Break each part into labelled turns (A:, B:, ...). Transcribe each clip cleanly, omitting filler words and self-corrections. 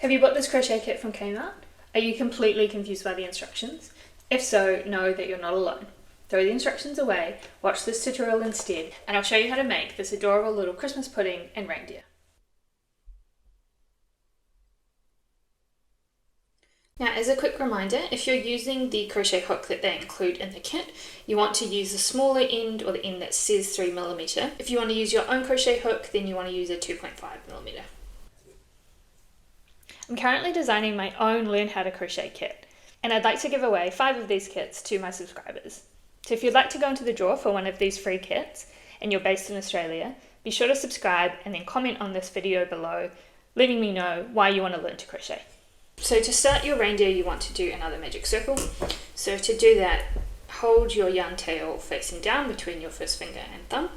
A: Have you bought this crochet kit from Kmart? Are you completely confused by the instructions? If so, know that you're not alone. Throw the instructions away, watch this tutorial instead, and I'll show you how to make this adorable little Christmas pudding and reindeer. Now, as a quick reminder, if you're using the crochet hook that they include in the kit, you want to use the smaller end, or the end that says 3mm. If you want to use your own crochet hook, then you want to use a 2.5mm. I'm currently designing my own Learn How to Crochet kit, and I'd like to give away 5 of these kits to my subscribers. So if you'd like to go into the draw for one of these free kits, and you're based in Australia, be sure to subscribe and then comment on this video below, letting me know why you want to learn to crochet. So to start your reindeer, you want to do another magic circle. So to do that, hold your yarn tail facing down between your first finger and thumb,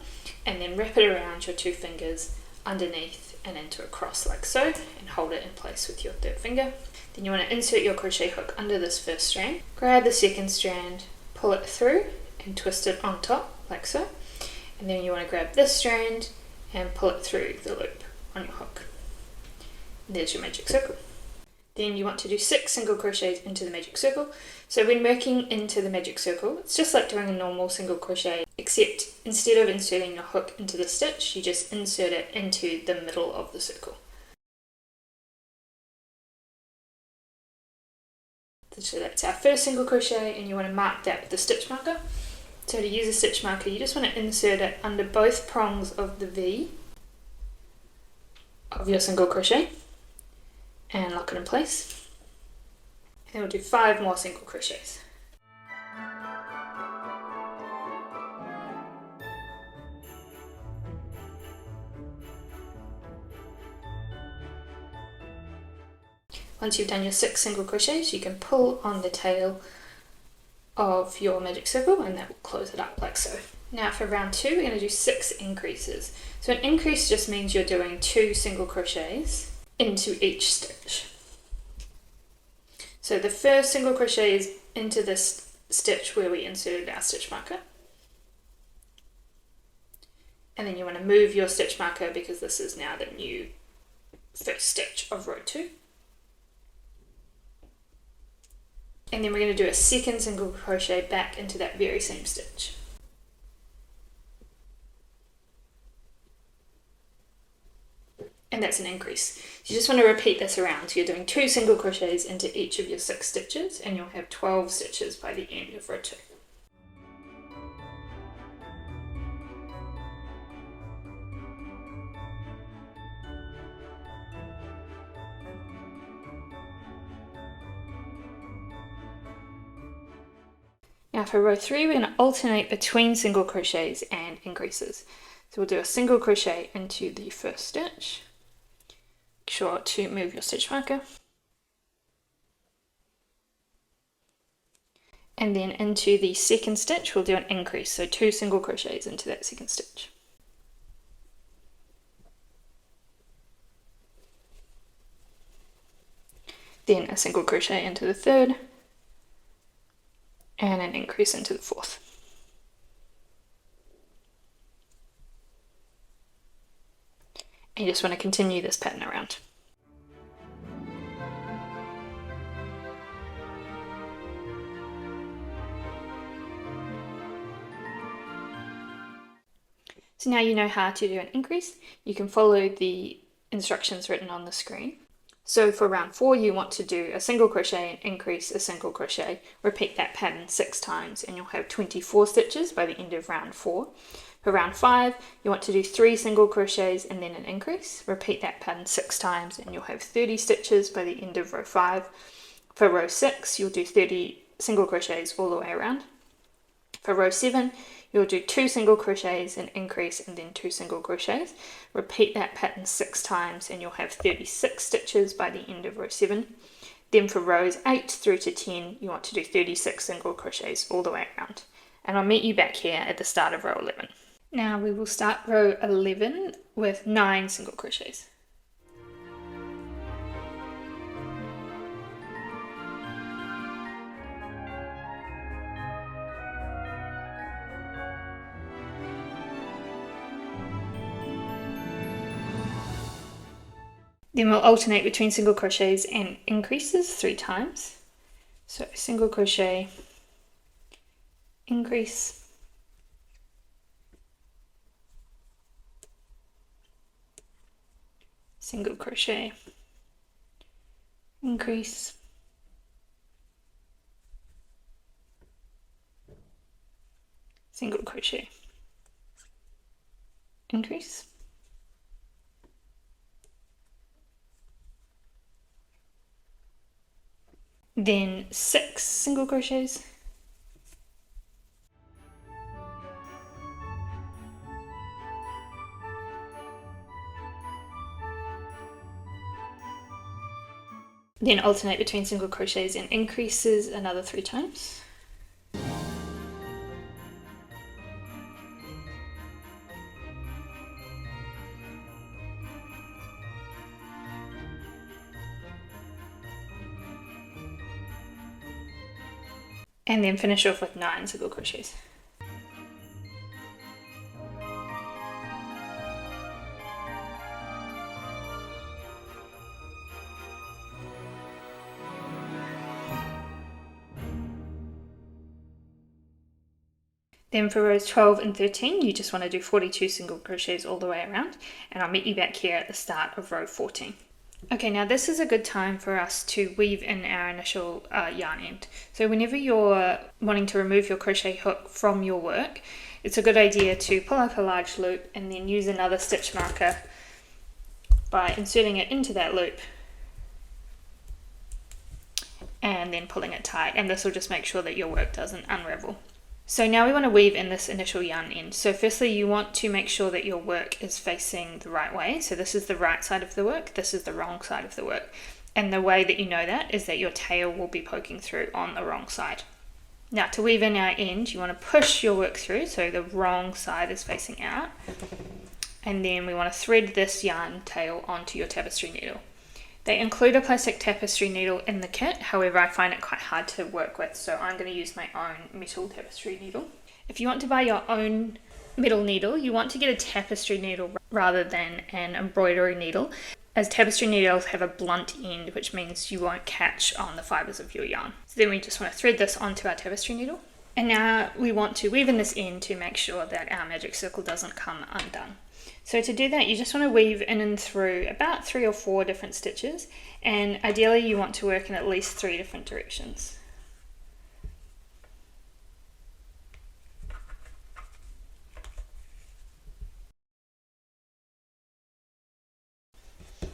A: and then wrap it around your 2 fingers underneath and into a cross like so, and hold it in place with your 3rd finger. Then you want to insert your crochet hook under this first strand, grab the 2nd strand, pull it through and twist it on top like so, and then you want to grab this strand and pull it through the loop on your hook. And there's your magic circle. Then you want to do 6 single crochets into the magic circle. So when working into the magic circle, it's just like doing a normal single crochet, except instead of inserting your hook into the stitch, you just insert it into the middle of the circle. So that's our first single crochet, and you want to mark that with the stitch marker. So to use a stitch marker, you just want to insert it under both prongs of the V of your single crochet and lock it in place. And we'll do 5 more single crochets. Once you've done your 6 single crochets, you can pull on the tail of your magic circle, and that will close it up like so. Now for round 2, we're going to do 6 increases. So an increase just means you're doing 2 single crochets into each stitch. So the first single crochet is into this stitch where we inserted our stitch marker. And then you want to move your stitch marker because this is now the new first stitch of row 2. And then we're going to do a 2nd single crochet back into that very same stitch. And that's an increase. You just want to repeat this around. So you're doing 2 single crochets into each of your 6 stitches, and you'll have 12 stitches by the end of row 2. Now for row 3, we're going to alternate between single crochets and increases. So we'll do a single crochet into the first stitch. Make sure to move your stitch marker. And then into the 2nd stitch, we'll do an increase. So 2 single crochets into that 2nd stitch. Then a single crochet into the 3rd. And an increase into the 4th. And you just want to continue this pattern around. So now you know how to do an increase. You can follow the instructions written on the screen. So for round 4, you want to do a single crochet and increase a single crochet. Repeat that pattern 6 times and you'll have 24 stitches by the end of round 4. For round 5, you want to do 3 single crochets and then an increase. Repeat that pattern 6 times and you'll have 30 stitches by the end of row 5. For row 6, you'll do 30 single crochets all the way around. For row 7, you'll do 2 single crochets, an increase, and then 2 single crochets. Repeat that pattern 6 times and you'll have 36 stitches by the end of row 7. Then for rows 8 through to 10, you want to do 36 single crochets all the way around. And I'll meet you back here at the start of row 11. Now we will start row 11 with 9 single crochets. Then we'll alternate between single crochets and increases 3 times. So single crochet, increase, single crochet, increase, single crochet, increase, then 6 single crochets, then alternate between single crochets and increases another 3 times. And then finish off with 9 single crochets. Then for rows 12 and 13, you just want to do 42 single crochets all the way around, and I'll meet you back here at the start of row 14. Okay, now this is a good time for us to weave in our initial yarn end. So whenever you're wanting to remove your crochet hook from your work, it's a good idea to pull up a large loop and then use another stitch marker by inserting it into that loop and then pulling it tight, and this will just make sure that your work doesn't unravel. So now we want to weave in this initial yarn end. So firstly, you want to make sure that your work is facing the right way. So this is the right side of the work, this is the wrong side of the work. And the way that you know that is that your tail will be poking through on the wrong side. Now to weave in our end, you want to push your work through so the wrong side is facing out. And then we want to thread this yarn tail onto your tapestry needle. They include a plastic tapestry needle in the kit, however I find it quite hard to work with, so I'm going to use my own metal tapestry needle. If you want to buy your own metal needle, you want to get a tapestry needle rather than an embroidery needle, as tapestry needles have a blunt end, which means you won't catch on the fibres of your yarn. So then we just want to thread this onto our tapestry needle. And now we want to weave in this end to make sure that our magic circle doesn't come undone. So to do that, you just want to weave in and through about 3 or 4 different stitches, and ideally you want to work in at least 3 different directions.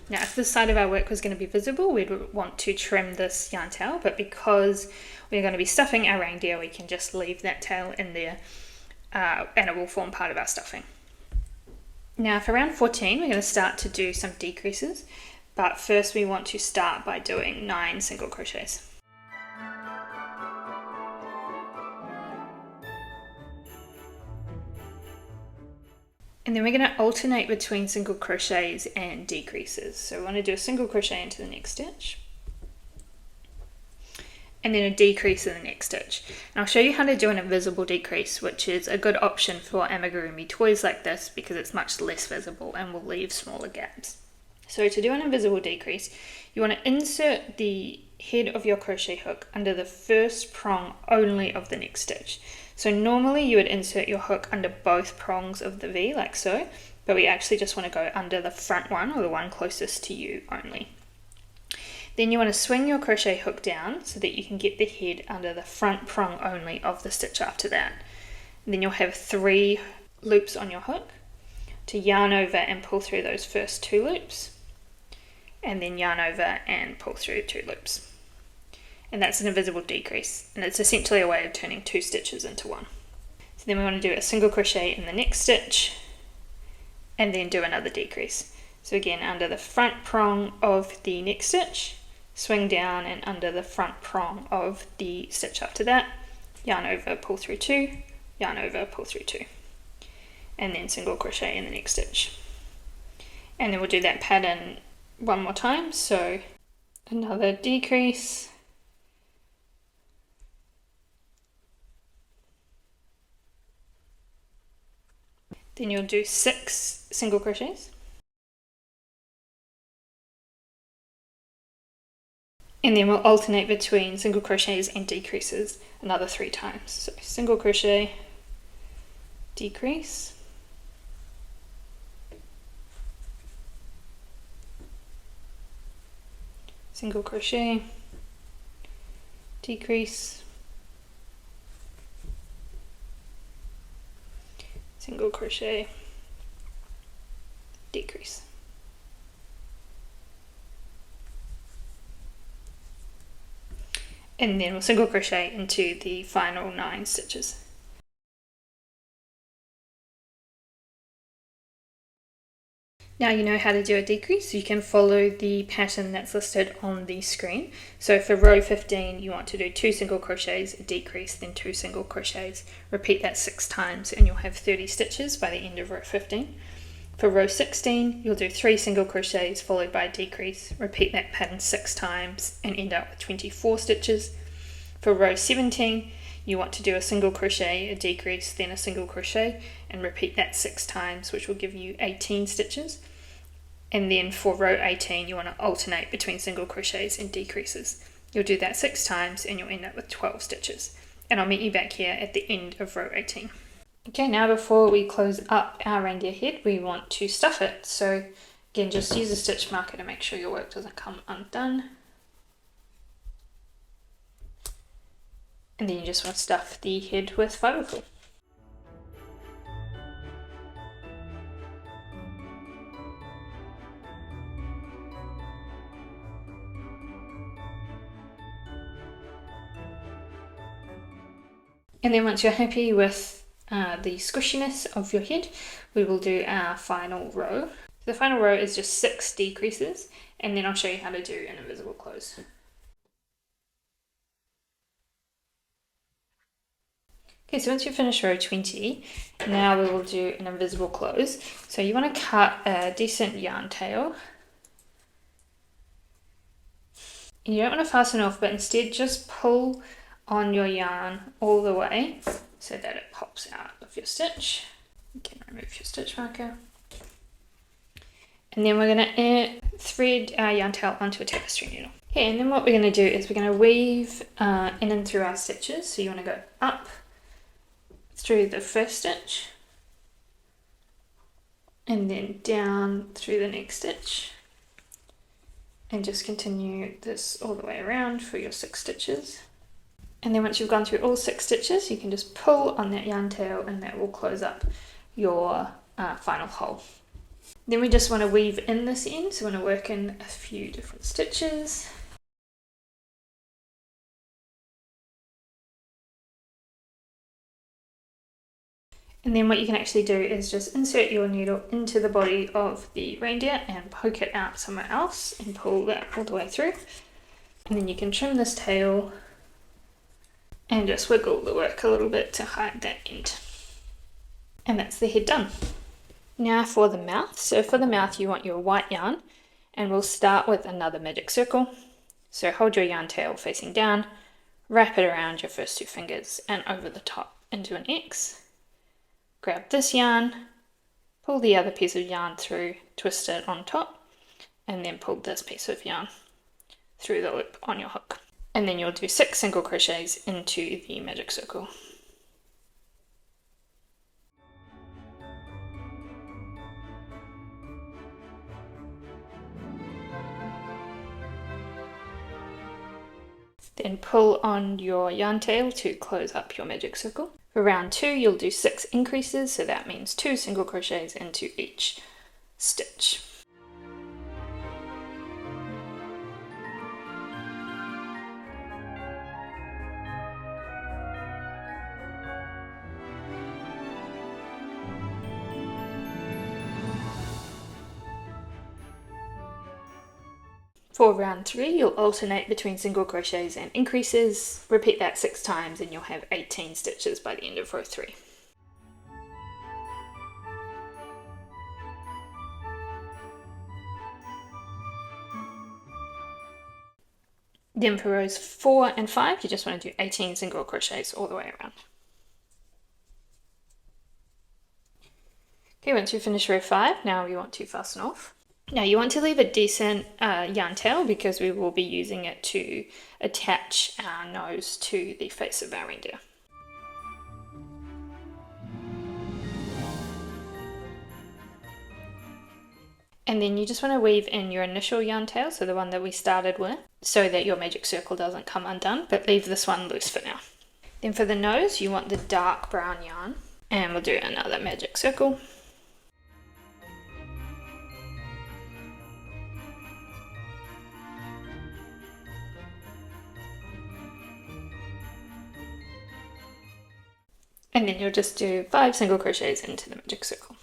A: Now if this side of our work was going to be visible, we'd want to trim this yarn tail, but because we're going to be stuffing our reindeer, we can just leave that tail in there and it will form part of our stuffing. Now for round 14, we're going to start to do some decreases, but first we want to start by doing 9 single crochets. And then we're going to alternate between single crochets and decreases. So we want to do a single crochet into the next stitch, and then a decrease in the next stitch. And I'll show you how to do an invisible decrease, which is a good option for amigurumi toys like this because it's much less visible and will leave smaller gaps. So to do an invisible decrease, you want to insert the head of your crochet hook under the first prong only of the next stitch. So normally you would insert your hook under both prongs of the V like so, but we actually just want to go under the front one, or the one closest to you only. Then you want to swing your crochet hook down so that you can get the head under the front prong only of the stitch after that. And then you'll have 3 loops on your hook to yarn over and pull through those first 2 loops, and then yarn over and pull through 2 loops. And that's an invisible decrease, and it's essentially a way of turning 2 stitches into 1. So then we want to do a single crochet in the next stitch and then do another decrease. So again, under the front prong of the next stitch, swing down, and under the front prong of the stitch after that, yarn over, pull through 2, yarn over, pull through 2, and then single crochet in the next stitch. And then we'll do that pattern one more time. So another decrease, then you'll do 6 single crochets, And then we'll alternate between single crochets and decreases another 3 times. So single crochet, decrease, single crochet, decrease, single crochet, decrease. And then we'll single crochet into the final 9 stitches. Now you know how to do a decrease. You can follow the pattern that's listed on the screen. So for row 15 you want to do 2 single crochets, a decrease, then 2 single crochets. Repeat that 6 times and you'll have 30 stitches by the end of row 15. For row 16 you'll do 3 single crochets followed by a decrease. Repeat that pattern 6 times and end up with 24 stitches. For row 17 you want to do a single crochet, a decrease, then a single crochet, and repeat that 6 times, which will give you 18 stitches. And then for row 18 you want to alternate between single crochets and decreases. You'll do that 6 times and you'll end up with 12 stitches. And I'll meet you back here at the end of row 18. Okay, now before we close up our reindeer head, we want to stuff it. So again, just use a stitch marker to make sure your work doesn't come undone. And then you just want to stuff the head with fiberglass. And then once you're happy with the squishiness of your head, we will do our final row. The final row is just 6 decreases, and then I'll show you how to do an invisible close. Okay, so once you finish row 20, now we will do an invisible close. So you want to cut a decent yarn tail. And you don't want to fasten off, but instead just pull on your yarn all the way so that it pops out of your stitch. You can remove your stitch marker. And then we're going to thread our yarn tail onto a tapestry needle. Okay, and then what we're going to do is we're going to weave in and through our stitches. So you want to go up through the first stitch and then down through the next stitch, and just continue this all the way around for your 6 stitches. And then once you've gone through all 6 stitches, you can just pull on that yarn tail and that will close up your final hole. Then we just want to weave in this end, so we want to work in a few different stitches. And then what you can actually do is just insert your needle into the body of the reindeer and poke it out somewhere else and pull that all the way through. And then you can trim this tail and just wiggle the work a little bit to hide that end. And that's the head done. Now for the mouth. So for the mouth you want your white yarn, and we'll start with another magic circle. So hold your yarn tail facing down, wrap it around your first 2 fingers and over the top into an X. Grab this yarn, pull the other piece of yarn through, twist it on top, and then pull this piece of yarn through the loop on your hook. And then you'll do 6 single crochets into the magic circle. Then pull on your yarn tail to close up your magic circle. For round 2 you'll do 6 increases, so that means 2 single crochets into each stitch. For round 3, you'll alternate between single crochets and increases. Repeat that 6 times and you'll have 18 stitches by the end of row 3. Then for rows 4 and 5, you just want to do 18 single crochets all the way around. Okay, once you finish row 5, now we want to fasten off. Now you want to leave a decent yarn tail because we will be using it to attach our nose to the face of our reindeer. And then you just want to weave in your initial yarn tail, so the one that we started with, so that your magic circle doesn't come undone, but leave this one loose for now. Then for the nose, you want the dark brown yarn, and we'll do another magic circle. And then you'll just do 5 single crochets into the magic circle.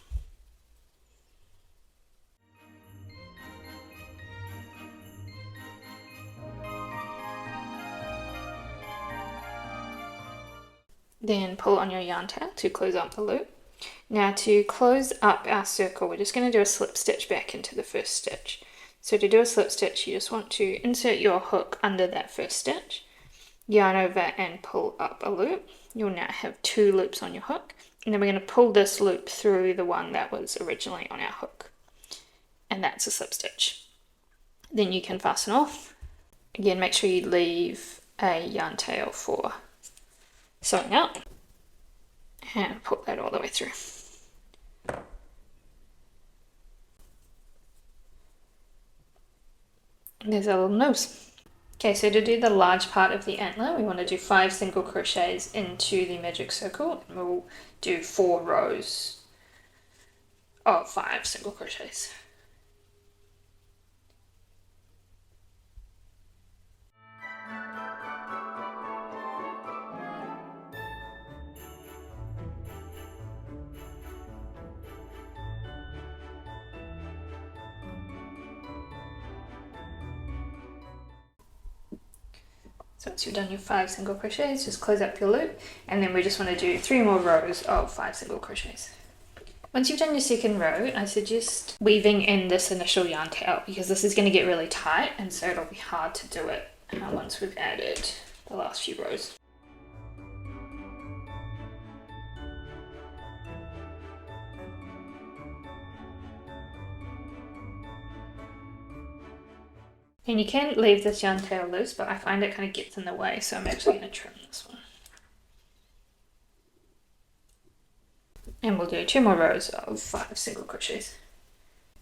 A: Then pull on your yarn tail to close up the loop. Now to close up our circle, we're just going to do a slip stitch back into the first stitch. So to do a slip stitch, you just want to insert your hook under that first stitch, yarn over and pull up a loop. You'll now have 2 loops on your hook, and then we're going to pull this loop through the one that was originally on our hook, and that's a slip stitch. Then you can fasten off. Again, make sure you leave a yarn tail for sewing out, and pull that all the way through. There's our little nose. Okay, so to do the large part of the antler, we want to do 5 single crochets into the magic circle, and we'll do 4 rows of 5 single crochets. So once you've done your 5 single crochets, just close up your loop, and then we just want to do 3 more rows of 5 single crochets. Once you've done your second row, I suggest weaving in this initial yarn tail, because this is going to get really tight, and so it'll be hard to do it once we've added the last few rows. And you can leave this yarn tail loose, but I find it kind of gets in the way, so I'm actually going to trim this one. And we'll do 2 more rows of 5 single crochets.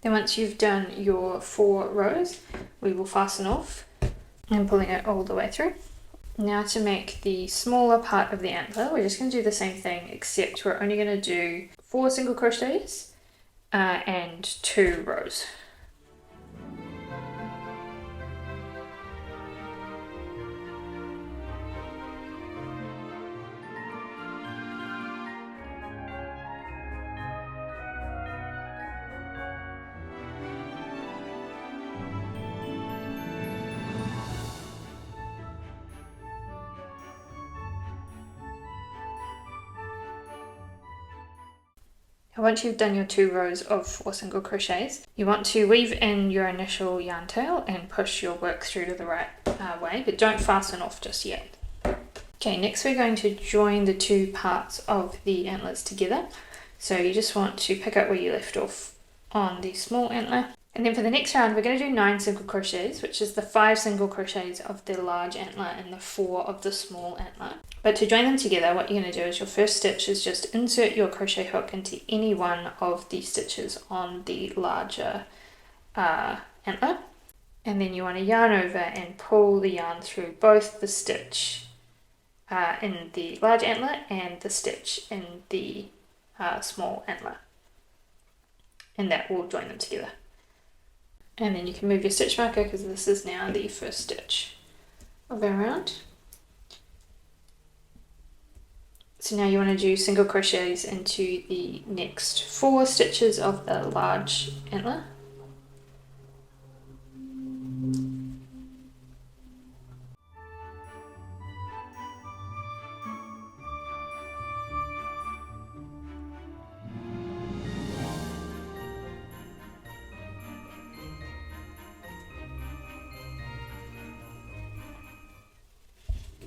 A: Then once you've done your 4 rows, we will fasten off and pulling it all the way through. Now to make the smaller part of the antler, we're just going to do the same thing, except we're only going to do 4 single crochets and 2 rows. Once you've done your 2 rows of 4 single crochets, you want to weave in your initial yarn tail and push your work through to the right way, but don't fasten off just yet. Okay, next we're going to join the 2 parts of the antlers together. So you just want to pick up where you left off on the small antler. And then for the next round, we're going to do 9 single crochets, which is the 5 single crochets of the large antler and the 4 of the small antler. But to join them together, what you're going to do is your first stitch is just insert your crochet hook into any one of the stitches on the larger antler. And then you want to yarn over and pull the yarn through both the stitch in the large antler and the stitch in the small antler. And that will join them together. And then you can move your stitch marker because this is now the first stitch of our round. So now you want to do single crochets into the next 4 stitches of the large antler.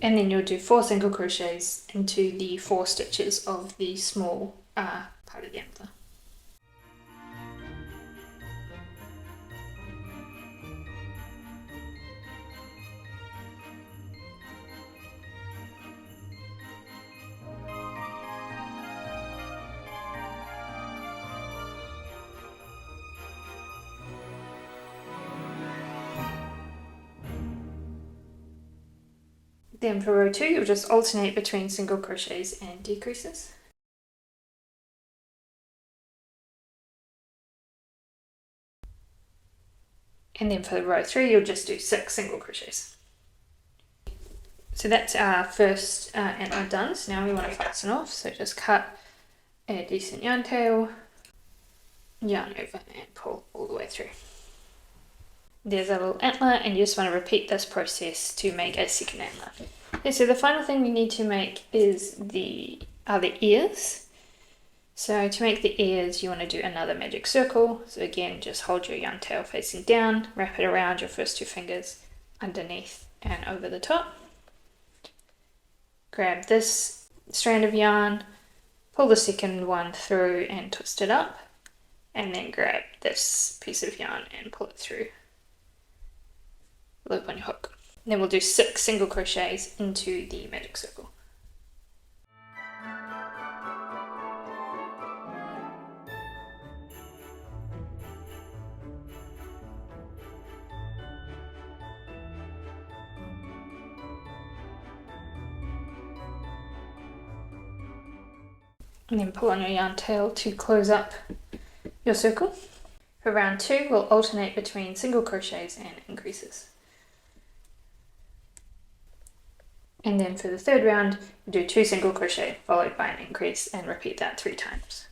A: And then you'll do 4 single crochets into the 4 stitches of the small part of the antler. Then for row 2, you'll just alternate between single crochets and decreases. And then for row 3, you'll just do 6 single crochets. So that's our first antler done. So now we want to fasten off. So just cut a decent yarn tail, yarn over and pull all the way through. There's a little antler, and you just want to repeat this process to make a second antler. Okay, so the final thing we need to make is the ears. So to make the ears, you want to do another magic circle. So again, just hold your yarn tail facing down, wrap it around your first 2 fingers, underneath and over the top. Grab this strand of yarn, pull the second one through and twist it up, and then grab this piece of yarn and pull it through. Loop on your hook. Then we'll do 6 single crochets into the magic circle. And then pull on your yarn tail to close up your circle. For round 2, we'll alternate between single crochets and increases. And then for the third round, do 2 single crochet followed by an increase, and repeat that 3 times.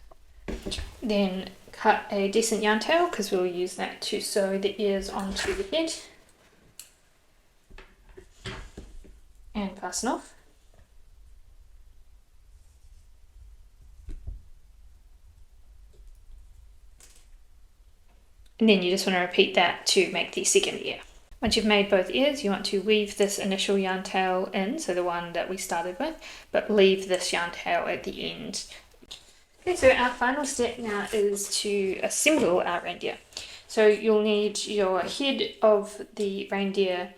A: Then cut a decent yarn tail, because we'll use that to sew the ears onto the head. And fasten off. And then you just want to repeat that to make the second ear. Once you've made both ears, you want to weave this initial yarn tail in, so the one that we started with, but leave this yarn tail at the end. Okay, so our final step now is to assemble our reindeer. So you'll need your head of the reindeer,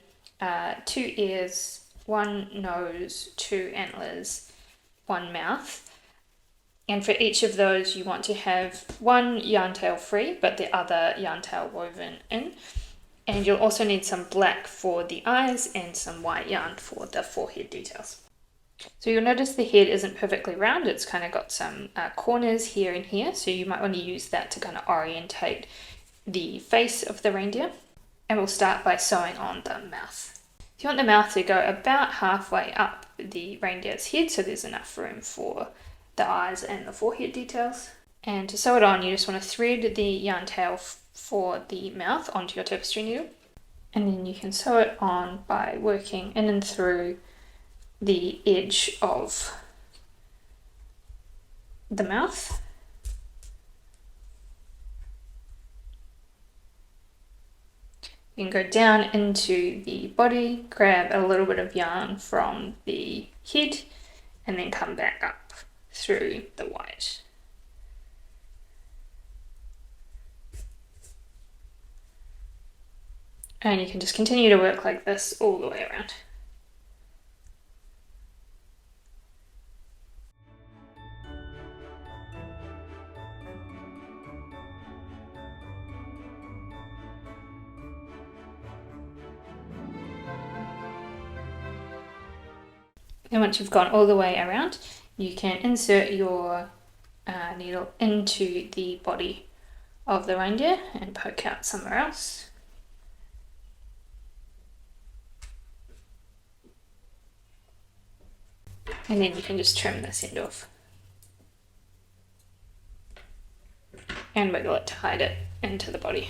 A: 2 ears, 1 nose, 2 antlers, 1 mouth. And for each of those, you want to have 1 yarn tail free, but the other yarn tail woven in. And you'll also need some black for the eyes and some white yarn for the forehead details. So you'll notice the head isn't perfectly round. It's kind of got some corners here and here. So you might want to use that to kind of orientate the face of the reindeer. And we'll start by sewing on the mouth. You want the mouth to go about halfway up the reindeer's head, so there's enough room for the eyes and the forehead details. And to sew it on, you just want to thread the yarn tail for the mouth onto your tapestry needle, and then you can sew it on by working in and through the edge of the mouth. You can go down into the body, grab a little bit of yarn from the head, and then come back up through the white. And you can just continue to work like this all the way around. And once you've gone all the way around, you can insert your needle into the body of the reindeer and poke out somewhere else. And then you can just trim this end off and wiggle it to hide it into the body.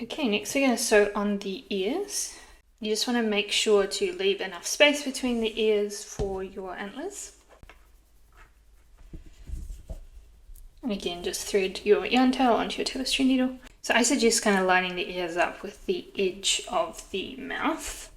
A: Okay, next we're going to sew on the ears. You just want to make sure to leave enough space between the ears for your antlers. And again, just thread your yarn tail onto your tapestry needle. So I suggest kind of lining the ears up with the edge of the mouth.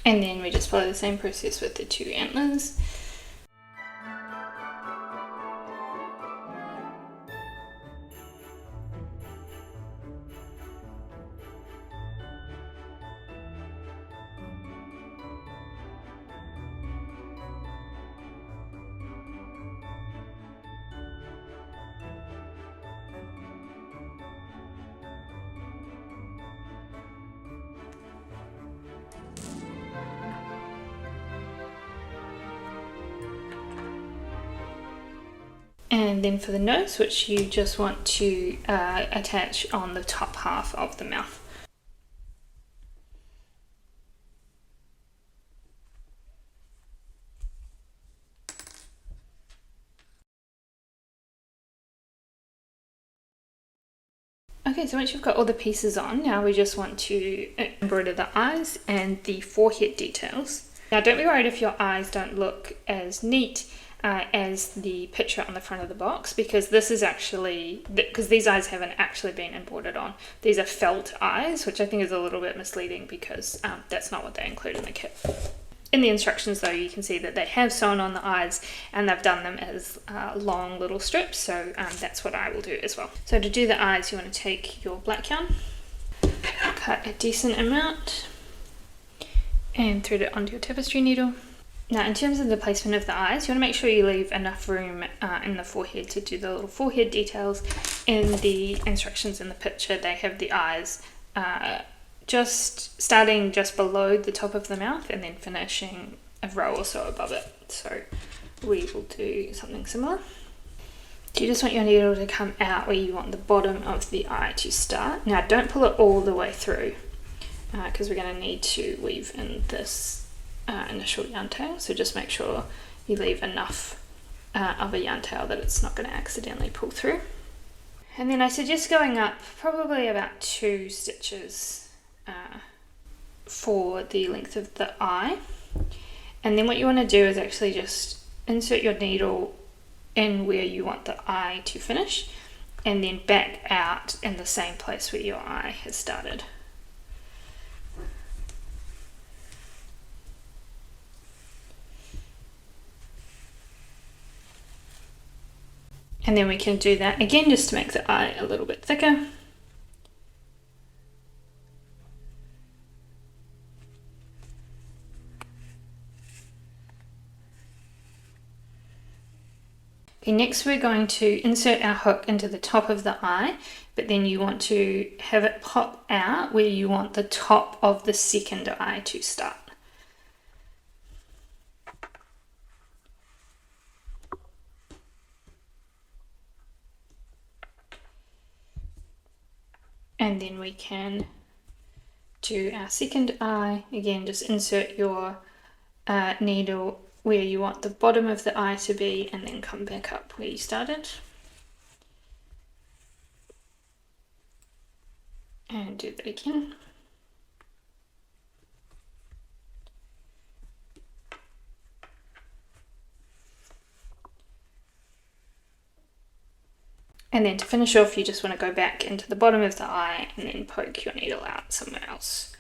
A: And then we just follow the same process with the 2 antlers. And then for the nose, which you just want to attach on the top half of the mouth. Okay, so once you've got all the pieces on, now we just want to embroider the eyes and the forehead details. Now don't be worried if your eyes don't look as neat as the picture on the front of the box, because this is actually, because these eyes haven't actually been embroidered on. These are felt eyes, which I think is a little bit misleading because that's not what they include in the kit. In the instructions though, you can see that they have sewn on the eyes and they've done them as long little strips, so that's what I will do as well. So to do the eyes, you want to take your black yarn, cut a decent amount and thread it onto your tapestry needle. Now in terms of the placement of the eyes, you want to make sure you leave enough room in the forehead to do the little forehead details. In the instructions in the picture, they have the eyes just starting just below the top of the mouth and then finishing a row or so above it. So we will do something similar. So you just want your needle to come out where you want the bottom of the eye to start. Now don't pull it all the way through because we're going to need to weave in this initial yarn tail, so just make sure you leave enough of a yarn tail that it's not going to accidentally pull through. And then I suggest going up probably about 2 stitches for the length of the eye, and then what you want to do is actually just insert your needle in where you want the eye to finish and then back out in the same place where your eye has started. And then we can do that again just to make the eye a little bit thicker. Okay, next we're going to insert our hook into the top of the eye, but then you want to have it pop out where you want the top of the second eye to start. And then we can do our second eye. Again, just insert your needle where you want the bottom of the eye to be and then come back up where you started. And do that again. And then to finish off, you just want to go back into the bottom of the eye and then poke your needle out somewhere else.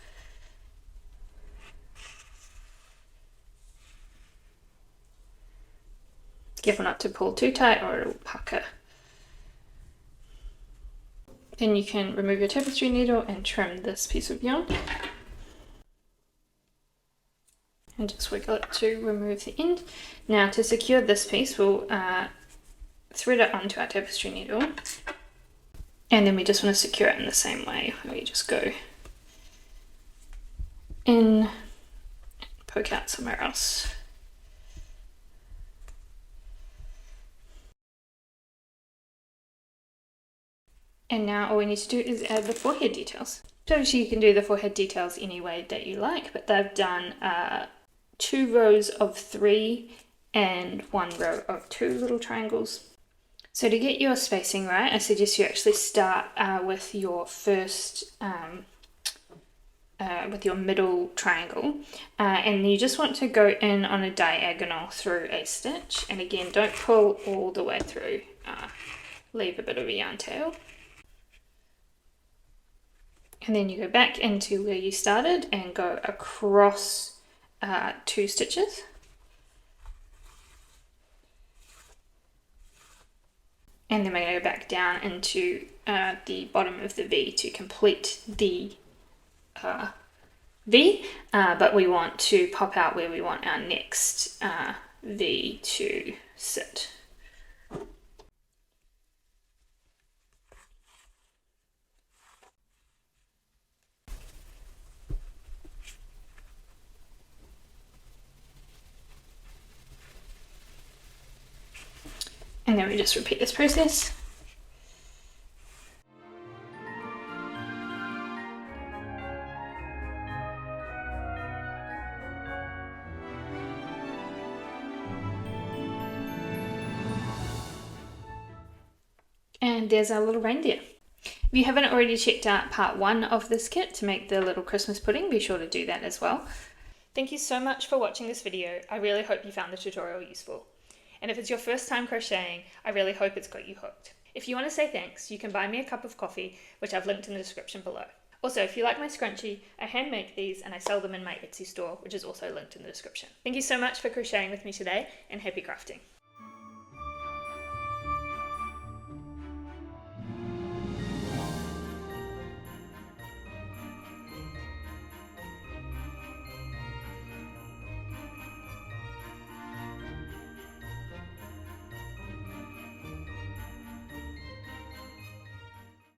A: Careful not to pull too tight or it will pucker. Then you can remove your tapestry needle and trim this piece of yarn. And just wiggle it to remove the end. Now to secure this piece, we'll thread it onto our tapestry needle. And then we just want to secure it in the same way, where you just go in, poke out somewhere else. And now all we need to do is add the forehead details. So obviously you can do the forehead details any way that you like, but they've done 2 rows of 3 and 1 row of 2 little triangles. So to get your spacing right, I suggest you actually start with your first, with your middle triangle, and you just want to go in on a diagonal through a stitch. And again, don't pull all the way through, leave a bit of a yarn tail. And then you go back into where you started and go across 2 stitches. And then we're going to go back down into the bottom of the V to complete the V, but we want to pop out where we want our next V to sit. And then we just repeat this process. And there's our little reindeer. If you haven't already checked out part 1 of this kit to make the little Christmas pudding, be sure to do that as well. Thank you so much for watching this video. I really hope you found the tutorial useful. And if it's your first time crocheting, I really hope it's got you hooked. If you want to say thanks, you can buy me a cup of coffee, which I've linked in the description below. Also, if you like my scrunchie, I hand make these and I sell them in my Etsy store, which is also linked in the description. Thank you so much for crocheting with me today, and happy crafting.